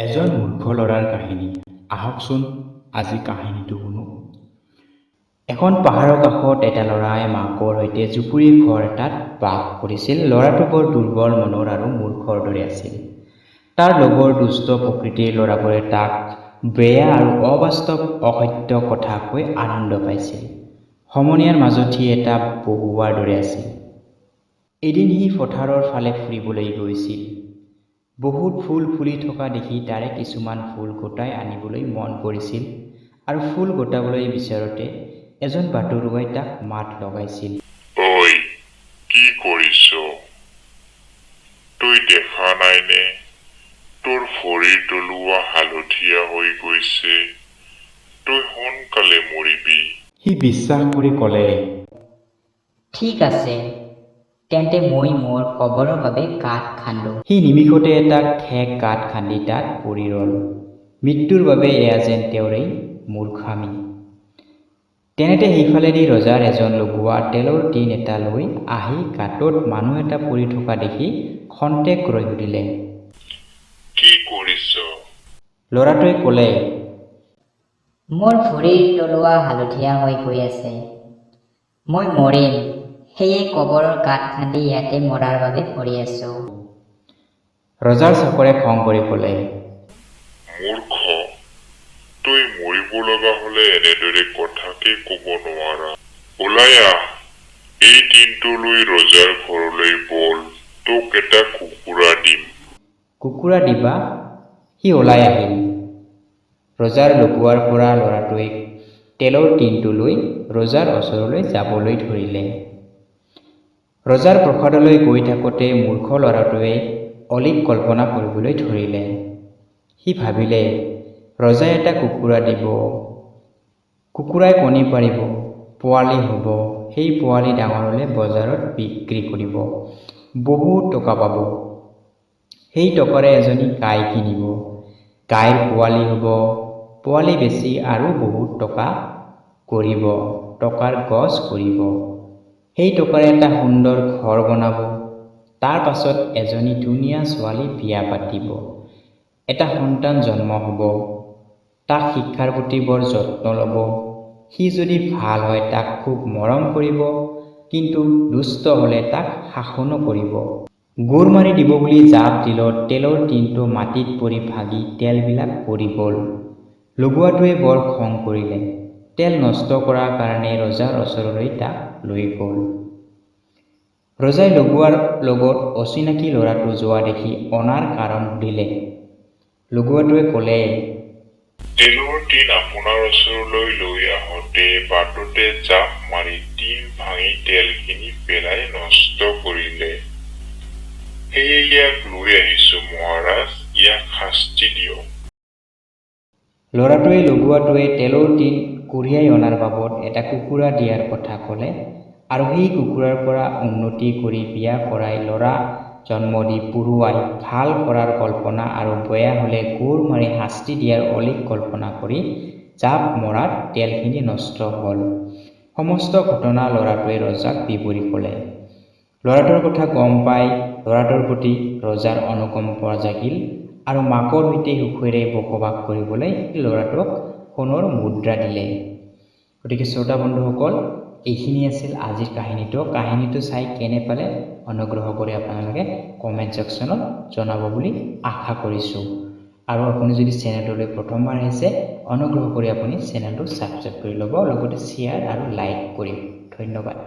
এজন মূৰ্খ ল'ৰাৰ কাহিনী। আহকচোন আজি কাহিনীটো শুনো। এখন পাহাৰৰ কাষত এটা ল'ৰাই মাকৰ সৈতে জুপুৰি ঘৰ এটাত বাস কৰিছিল। ল'ৰাটো বৰ দুৰ্বল মনৰ আৰু মূৰ্খৰ দৰে আছিল। তাৰ লগৰ দুষ্ট প্ৰকৃতিৰ ল'ৰাবোৰে তাক বেয়া আৰু অবাস্তৱ অসত্য কথা কৈ আনন্দ পাইছিল। সমনীয়াৰ মাজত সি এটা বহুৱাৰ দৰে আছিল। এদিন সি পথাৰৰ ফালে ফুৰিবলৈ গৈছিল। বহুত ফুল ফুলি থকা দেখি তাৰে কিছুমান ফুল গোটাই আনিবলৈ মন কৰিছিল আৰু ফুল গোটাবলৈ বিচাৰোঁতে এজন বাটৰুৱাই তাক মাত লগাইছিল। ঐ, কি কৰিছ? তই দেখা নাইনে তোৰ ভৰিৰ তলুৱা হালধীয়া হৈ গৈছে? তই সোনকালে মৰিবি। সি বিশ্বাস কৰি ক'লে, ঠিক আছে, তেন্তে মই মোৰ কবৰৰ বাবে গাঁত খান্দো। সি নিমিষতে এটা ঠেক গাঁত খান্দি তাত পৰি ৰ'ল। মৃত্যুৰ বাবে এয়া যেন তেওঁৰেই মূৰ্খামি। তেনেতে সেইফালেদি ৰজাৰ এজন লগুৱা তেলৰ টিন এটা লৈ আহি গাঁতত মানুহ এটা পৰি থকা দেখি খন্তেক ৰৈ সুধিলে, কি কৰিছ? ল'ৰাটোৱে ক'লে, মোৰ ভৰিৰ তলুৱা হালধীয়া হৈ গৈ আছে। মই মৰিম, সেয়ে কবৰৰ গাঁত খান্দি ইয়াতে মৰাৰ বাবে পৰি আছো। ৰজাৰ চাকৰে খং কৰি ক'লে, মূৰ্খ, তই মৰিব লগা হলে এনেদৰে কথাকে কব নোৱাৰা। ওলাই আহ, এই দিনটো লৈ ৰজাৰ ঘৰলৈ বল, তোক এটা কুকুৰা দিম। কুকুৰা দিবা? সি ওলাই আহিল। ৰজাৰ লগুৱাৰ পৰা ল'ৰাটোৱে তেলৰ টিনটো লৈ ৰজাৰ ওচৰলৈ যাবলৈ ধৰিলে। ৰজাৰ প্ৰসাদলৈ গৈ থাকোঁতে মূৰ্খ ল'ৰাটোৱে অলীক কল্পনা কৰিবলৈ ধৰিলে। সি ভাবিলে, ৰজাই এটা কুকুৰা দিব, কুকুৰাই কণী পাৰিব, পোৱালি হ'ব, সেই পোৱালি ডাঙৰ হ'লে বজাৰত বিক্ৰী কৰিব, বহুত টকা পাব। সেই টকাৰে এজনী গাই কিনিব, গাইৰ পোৱালি হ'ব, পোৱালি বেচি আৰু বহুত টকা কৰিব, টকাৰ গছ কৰিব, সেই টকাৰে এটা সুন্দৰ ঘৰ বনাব, তাৰ পাছত এজনী ধুনীয়া ছোৱালী বিয়া পাতিব, এটা সন্তান জন্ম হ'ব, তাক শিক্ষাৰ প্ৰতি বৰ যত্ন ল'ব, সি যদি ভাল হয় তাক খুব মৰম কৰিব, কিন্তু দুষ্ট হ'লে তাক শাসনো কৰিব। গোৰ মাৰি দিব বুলি জাপ দিলত তেলৰ টিনটো মাটিত পৰি ভাগি তেলবিলাক পৰি গ'ল। লগুৱাটোৱে বৰ খং কৰিলে। তেল নষ্ট কৰাৰ কাৰণে ৰজাৰ ওচৰলৈ তাক লৈ গ'ল। ৰজাই লগুৱাৰ লগত অচিনাকি ল'ৰাটো যোৱা দেখি অনাৰ কাৰণ সুধিলে। লগুৱাটোৱে ক'লে, তেলৰ টিন আপোনাৰ ওচৰলৈ লৈ আহোঁতে বাটতে জাপ মাৰি টিন ভাঙি তেলখিনি পেলাই নষ্ট কৰিলে। সেয়ে ইয়াক লৈ আহিছো মহাৰাজ, ইয়াক শাস্তি দিয়ক। ল'ৰাটোৱে লগুৱাটোৱে তেলৰ টিন কঢ়িয়াই অনাৰ বাবদ এটা কুকুৰা দিয়াৰ কথা ক'লে আৰু সেই কুকুৰাৰ পৰা উন্নতি কৰি বিয়া কৰাই ল'ৰা জন্ম দি পঢ়ুৱাই ভাল কৰাৰ কল্পনা আৰু বেয়া হ'লে গোৰ মাৰি শাস্তি দিয়াৰ অলীক কল্পনা কৰি জাপ মৰাত তেলখিনি নষ্ট হ'ল। সমস্ত ঘটনা ল'ৰাটোৱে ৰজাক বিৱৰি ক'লে। ল'ৰাটোৰ কথা গম পাই ল'ৰাটোৰ প্ৰতি ৰজাৰ অনুকম্পা জাগিল আৰু মাকৰ সৈতে সুখেৰে বসবাস কৰিবলৈ ল'ৰাটোক সোণৰ মুদ্ৰা দিলে। গতিকে শ্ৰোতা বন্ধুসকল, এইখিনি আছিল আজিৰ কাহিনীটো। কাহিনীটো চাই কেনে পালে অনুগ্ৰহ কৰি আপোনালোকে কমেণ্ট ছেকশ্যনত জনাব বুলি আশা কৰিছোঁ। আৰু আপুনি যদি চেনেলটোলৈ প্ৰথমবাৰ আহিছে, অনুগ্ৰহ কৰি আপুনি চেনেলটো ছাবস্ক্ৰাইব কৰি ল'ব, লগতে শ্বেয়াৰ আৰু লাইক কৰিব। ধন্যবাদ।